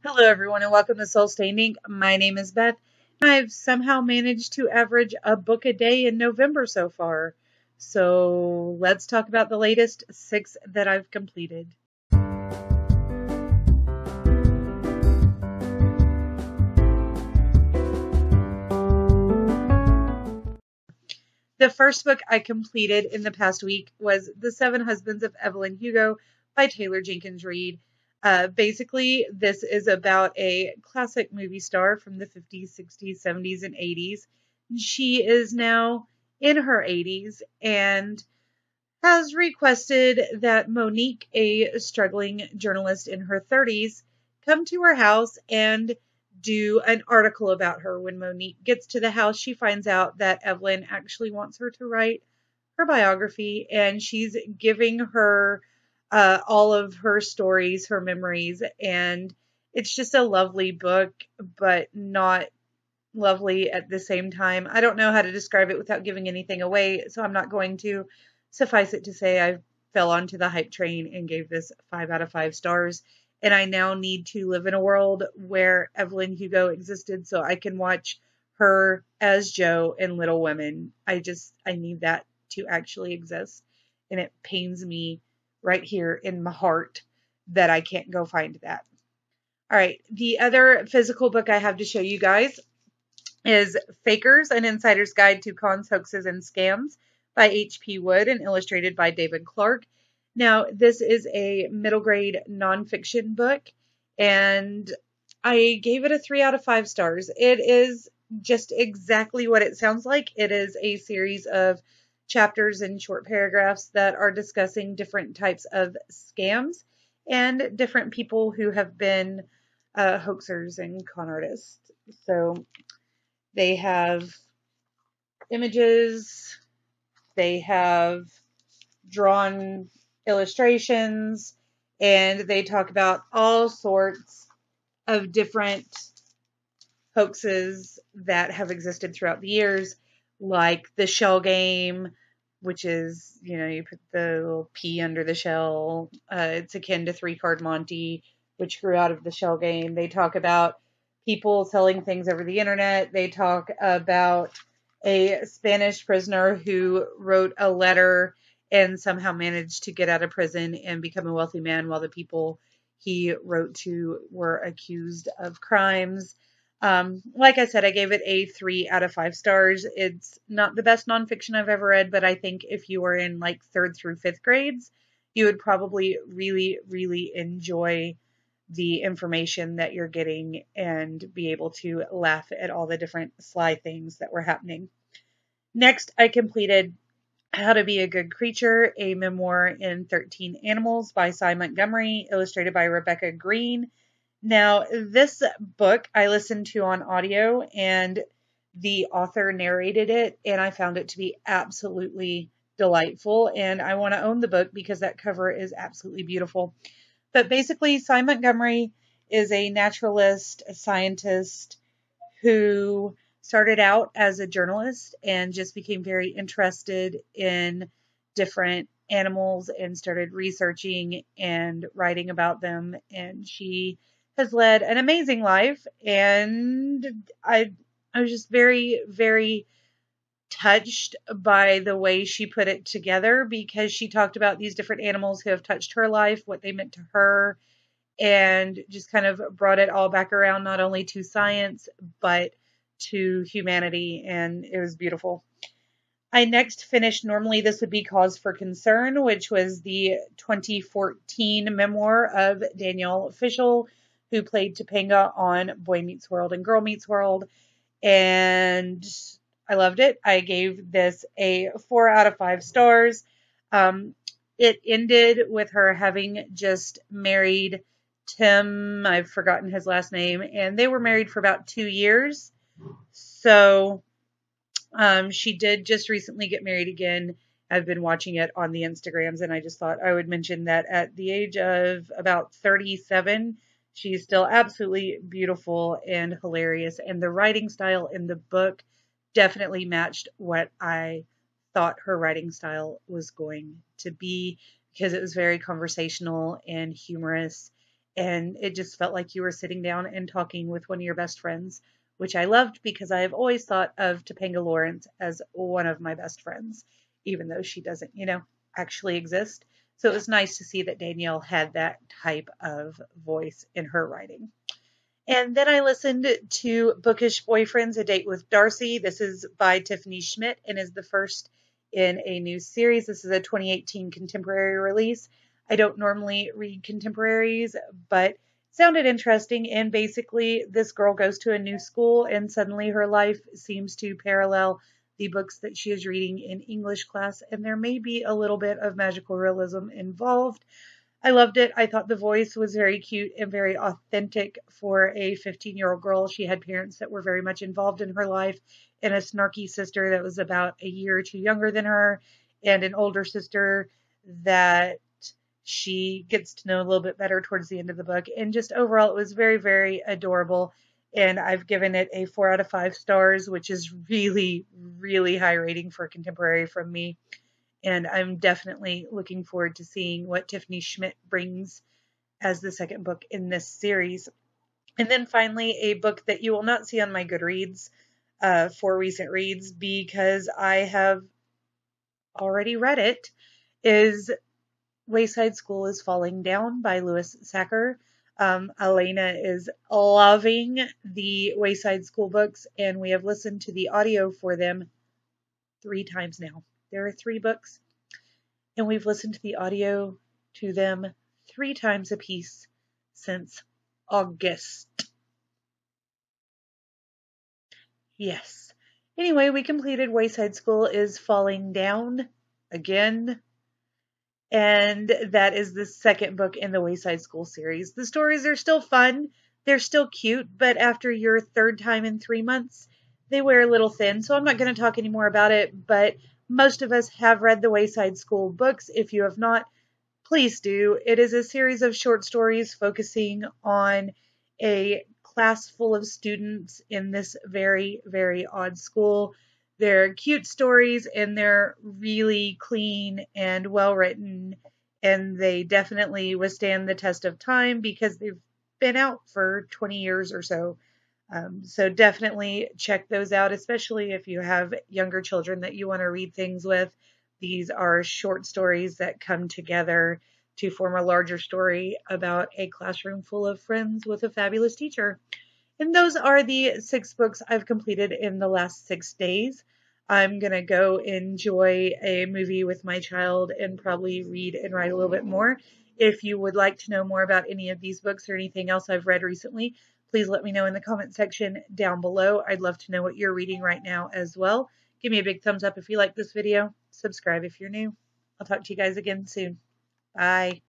Hello, everyone, and welcome to Soul Stain Inc. My name is Beth, and I've somehow managed to average a book a day in November so far. So let's talk about the latest 6 that I've completed. The first book I completed in the past week was The Seven Husbands of Evelyn Hugo by Taylor Jenkins Reid. Basically, this is about a classic movie star from the 50s, 60s, 70s, and 80s. She is now in her 80s and has requested that Monique, a struggling journalist in her 30s, come to her house and do an article about her. When Monique gets to the house, she finds out that Evelyn actually wants her to write her biography, and she's giving her all of her stories, her memories, and it's just a lovely book, but not lovely at the same time. I don't know how to describe it without giving anything away, so I'm not going to. Suffice it to say, I fell onto the hype train and gave this 5 out of 5 stars. And I now need to live in a world where Evelyn Hugo existed so I can watch her as Jo in Little Women. I need that to actually exist. And it pains me right here in my heart that I can't go find that. All right, the other physical book I have to show you guys is Fakers, An Insider's Guide to Cons, Hoaxes, and Scams by H.P. Wood and illustrated by David Clark. Now, this is a middle grade nonfiction book, and I gave it a 3 out of 5 stars. It is just exactly what it sounds like. It is a series of chapters and short paragraphs that are discussing different types of scams and different people who have been hoaxers and con artists. So they have images, they have drawn illustrations, and they talk about all sorts of different hoaxes that have existed throughout the years, like the shell game, which is, you put the little P under the shell. It's akin to 3-card Monty, which grew out of the shell game. They talk about people selling things over the internet. They talk about a Spanish prisoner who wrote a letter and somehow managed to get out of prison and become a wealthy man while the people he wrote to were accused of crimes. Like I said, I gave it a 3 out of 5 stars. It's not the best nonfiction I've ever read, but I think if you were in like 3rd through 5th grades, you would probably really, really enjoy the information that you're getting and be able to laugh at all the different sly things that were happening. Next, I completed How to Be a Good Creature, a memoir in 13 Animals by Cy Montgomery, illustrated by Rebecca Green. Now, this book I listened to on audio, and the author narrated it, and I found it to be absolutely delightful, and I want to own the book because that cover is absolutely beautiful. But basically, Cy Montgomery is a naturalist, a scientist who started out as a journalist and just became very interested in different animals and started researching and writing about them. And she has led an amazing life. And I was just very, very touched by the way she put it together because she talked about these different animals who have touched her life, what they meant to her, and just kind of brought it all back around, not only to science, but to humanity. And it was beautiful. I next finished Normally This Would Be Cause for Concern, which was the 2014 memoir of Danielle Fishel, who played Topanga on Boy Meets World and Girl Meets World. And I loved it. I gave this a 4 out of 5 stars. It ended with her having just married Tim. I've forgotten his last name. And they were married for about 2 years. So she did just recently get married again. I've been watching it on the Instagrams, and I just thought I would mention that at the age of about 37, she's still absolutely beautiful and hilarious. And the writing style in the book definitely matched what I thought her writing style was going to be because it was very conversational and humorous. and it just felt like you were sitting down and talking with one of your best friends, which I loved because I have always thought of Topanga Lawrence as one of my best friends, even though she doesn't, actually exist. So it was nice to see that Danielle had that type of voice in her writing. And then I listened to Bookish Boyfriends, A Date with Darcy. This is by Tiffany Schmidt and is the first in a new series. This is a 2018 contemporary release. I don't normally read contemporaries, but it sounded interesting. And basically, this girl goes to a new school and suddenly her life seems to parallel the books that she is reading in English class. And there may be a little bit of magical realism involved. I loved it. I thought the voice was very cute and very authentic for a 15-year-old girl. She had parents that were very much involved in her life, and a snarky sister that was about a year or two younger than her, and an older sister that she gets to know a little bit better towards the end of the book. And just overall, it was very, very adorable. And I've given it a 4 out of 5 stars, which is really, really high rating for a contemporary from me. And I'm definitely looking forward to seeing what Tiffany Schmidt brings as the second book in this series. And then finally, a book that you will not see on my Goodreads for recent reads because I have already read it, is Wayside School is Falling Down by Louis Sachar. Elena is loving the Wayside School books, and we have listened to the audio for them 3 times now. There are 3 books, and we've listened to the audio to them 3 times apiece since August. Yes. Anyway, we completed Wayside School is Falling Down again, and that is the second book in the Wayside School series. The stories are still fun, they're still cute, but after your 3rd time in 3 months, they wear a little thin, so I'm not going to talk anymore about it, but most of us have read the Wayside School books. If you have not, please do. It is a series of short stories focusing on a class full of students in this very, very odd school. They're cute stories and they're really clean and well written, and they definitely withstand the test of time because they've been out for 20 years or so. So definitely check those out, especially if you have younger children that you want to read things with. These are short stories that come together to form a larger story about a classroom full of friends with a fabulous teacher. And those are the 6 books I've completed in the last 6 days. I'm going to go enjoy a movie with my child and probably read and write a little bit more. If you would like to know more about any of these books or anything else I've read recently, please let me know in the comment section down below. I'd love to know what you're reading right now as well. Give me a big thumbs up if you like this video. Subscribe if you're new. I'll talk to you guys again soon. Bye.